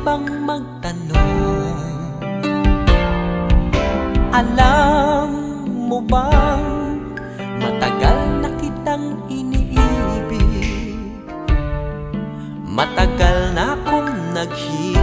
bang magtanong? Alam mo bang matagal na kitang iniibig? Matagal na akong naghihintay